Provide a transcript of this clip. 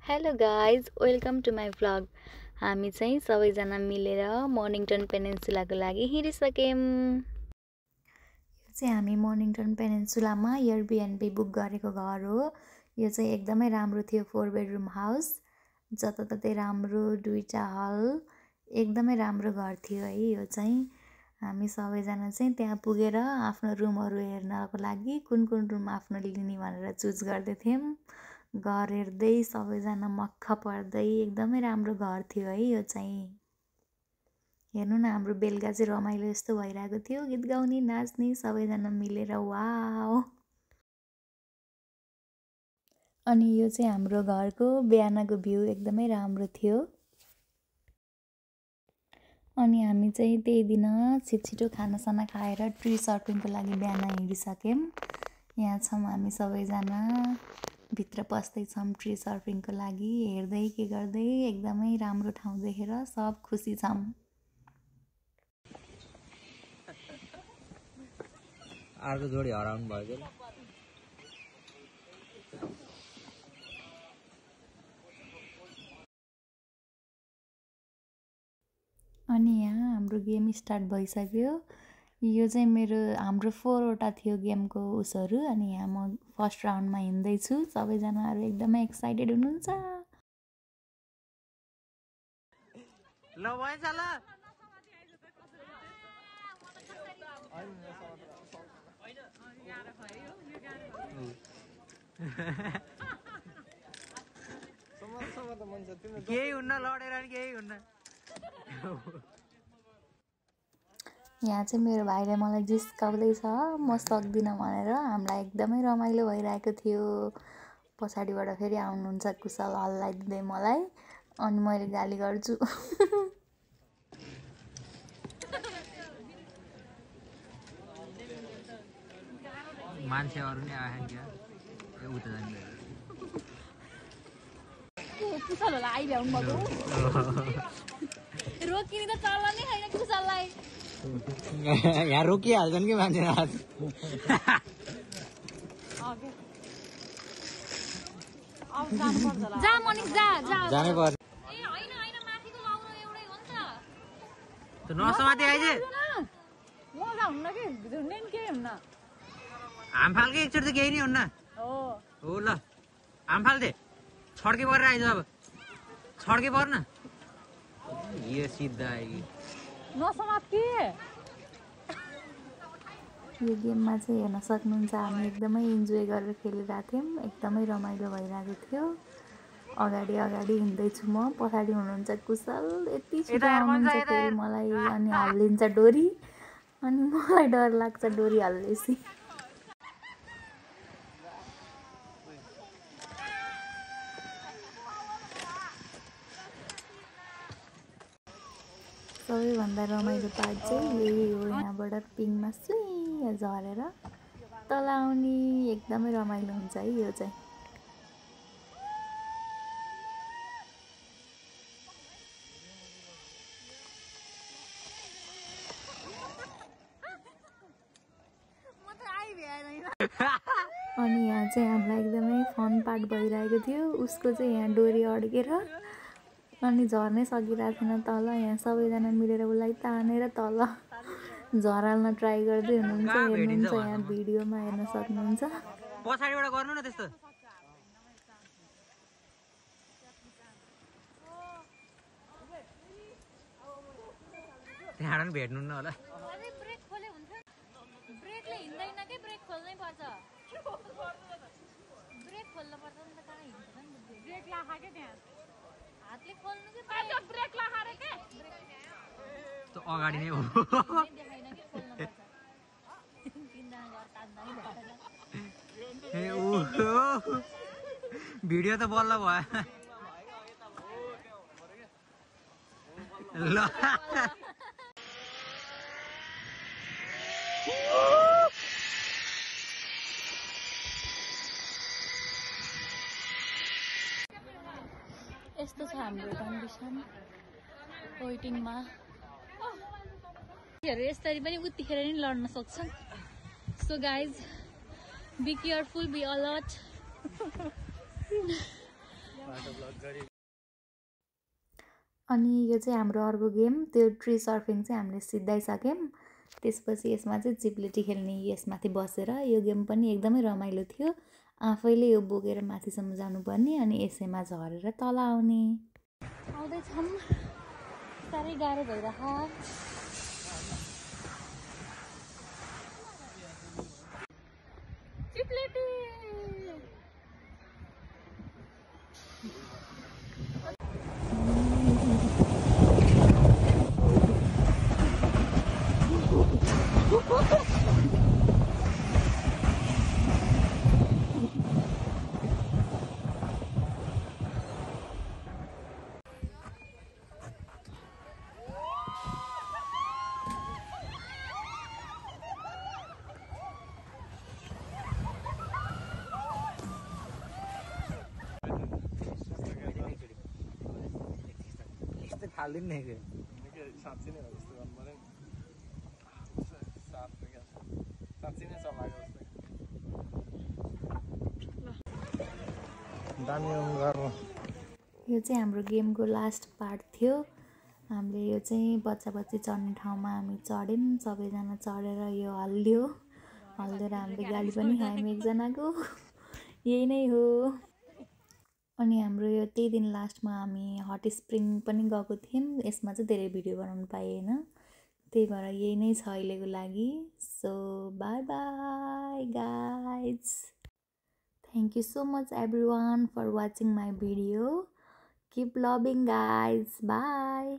Hello guys welcome to my vlog. हामी चाहिँ सबैजना मिलेर मर्निङटन पेनिन्सुलाको लागि हिँडिसक्यौँ। यो चाहिँ हामी मर्निङटन पेनिन्सुलामा एयरबिएनबी बुक गरेको घर हो। यो चाहिँ एकदमै राम्रो थियो, 4 बेडरुम हाउस, जताततै राम्रो, 2टा हल, एकदमै राम्रो घर थियो है। यो चाहिँ हामी सबैजना चाहिँ त्यहाँ पुगेर आफ्नो रुमहरू हेर्नको लागि कुन कुन रुम आफ्नो लिने भनेर चुज गर्दै थियौँ। घर हेर्दै सबैजना मक्ख पर्दै एकदमै राम्रो घर थियो है। यो चाहिँ हेर्नु न, हाम्रो बेलुका चाहिँ रमाइलो यस्तो भइरहेको थियो, गीत गाउने नाच्ने सबैजना मिलेर। वाउ! अनि यो चाहिँ हाम्रो घरको बिहानको भ्यू एकदमै राम्रो थियो। अनि हामी चाहिँ त्यही दिन छिटो खानासाना खाएर ट्री सर्फिङको लागि बिहान हिँडिसक्यौँ। यहाँ छौँ हामी सबैजना, भित्र पस्दैछौँ ट्री सर्फिङको लागि, हेर्दै के गर्दै एकदमै राम्रो ठाउँ देखेर सब खुसी छौँ। अर्को जोडी हराउनु भयो। अनि यहाँ हाम्रो गेम स्टार्ट भइसक्यो। यो चाहिँ हाम्रो 4वटा थियो गेमको उसहरू। अनि यहाँ म फर्स्ट राउन्डमा हिँड्दैछु, सबैजनाहरू एकदमै एक्साइटेड हुनुहुन्छ। ल भएछ ल। केही हुन्न, लडेर नि केही हुन्न। यहाँ चाहिँ मेरो भाइले मलाई जिस्काउँदैछ म सक्दिनँ भनेर। हामीलाई एकदमै रमाइलो भइरहेको थियो। पछाडिबाट फेरि आउनुहुन्छ कुशल, हल्लाइदिँदै मलाई, अनि मैले गाली गर्छु। मान्छेहरू नि आएन क्या, उता जाने कुशल होला आइभ्याउनु भएको। रोकिने त चल्ला नै छैन कुशललाई। यहाँ रोकिहाल्छन् कि मान्छे जा मनिष जा जा जानै पर्छ। ए हैन हैन, माथिको लाउनु एउटै हो नि त। नसमाते आइजे मजा हुन्न कि झुन्ने नि केही हुन्न। हामफालकै एकचोटि त केही नै हुन्न। हो ल हामफाल दे, छड्के परेर आइज। अब छड्के पर्न यो सिधा आइगी नसमात के। यो गेममा चाहिँ हेर्न सक्नुहुन्छ, हामी एकदमै इन्जोय गरेर खेलिरहेको थियौँ, एकदमै रमाइलो भइरहेको थियो। अगाडि हिँड्दैछु म, पछाडि हुनुहुन्छ कुशल, यति छिटो आउनुहुन्छ फेरि मलाई, अनि हल्लिन्छ डोरी, अनि मलाई डर लाग्छ डोरी हल्लेसी। सबैभन्दा रमाइलो पार्ट चाहिँ यही हो, यहाँबाट पिङमा सुई झरेर तल आउने, एकदमै रमाइलो हुन्छ है यो चाहिँ। अनि यहाँ चाहिँ हामीलाई एकदमै फन पार्ट भइरहेको थियो। उसको चाहिँ यहाँ डोरी अड्केर अनि झर्नै सकिरहेको थिएन तल। यहाँ सबैजना मिलेर उसलाई तानेर तल झराल्न ट्राई गर्दै हुनुहुन्छ। हेर्नुहुन्छ यहाँ भिडियोमा हेर्न सक्नुहुन्छ। पछाडिबाट गर्नु न त्यस्तो। त्यहाँबाट भेट्नु न होला। ब्रेक खोले हुन्छ, ब्रेकले हिँड्दैन कि ब्रेक खोल्नै पर्छ। ब्रेक खोल्नु पर्छ नि त, कहाँ हिँड्छ नि ब्रेक लाखा के त्यहाँ हातले खोल्नु कि ब्रेक लाखा रे के। त्यो अगाडि नै हो। देखाइन कि खोल्नु पर्छ। किन्दा घर तान्दा नि भएन। ए ओ भिडियो त बल्ल भयो ल। यस्तो छ हाम्रो कन्डिसन वेटिङमा। यसरी पनि उतिखेर नि लड्न सक्छन्। So guys, be careful, be alert. अनि यो चाहिँ हाम्रो अर्को गेम, त्यो ट्री सर्फिङ चाहिँ हामीले सिद्धाइसक्यौँ। त्यसपछि यसमा चाहिँ चिप्लेटी खेल्ने, यसमाथि बसेर। यो गेम पनि एकदमै रमाइलो थियो। आफैले यो बोकेर माथिसम्म जानुपर्ने अनि यसैमा झरेर तल आउने। आउँदैछौँ, साह्रै गाह्रो भइरहेको। चिप्लेटी फाल्दैन नि साँच्चै नै हो जस्तो गर्नु पऱ्यो नि। साँच्चै नै चलाएको जस्तो दामी गर्नु। यो चाहिँ हाम्रो गेमको लास्ट पार्ट थियो। हामीले यो चाहिँ बच्चा बच्ची चढ्ने ठाउँमा हामी चढ्यौँ। सबैजना चढेर यो हल्लिएर हामीले गाली पनि खायौँ एकजनाको। यही नै हो। अनि हाम्रो यो त्यही दिन लास्टमा हामी हट स्प्रिङ पनि गएको थियौँ। यसमा चाहिँ धेरै भिडियो बनाउनु पाएन, त्यही भएर यही नै छ अहिलेको लागि। So bye bye guys, thank you so much everyone for watching my video. Keep loving guys. Bye.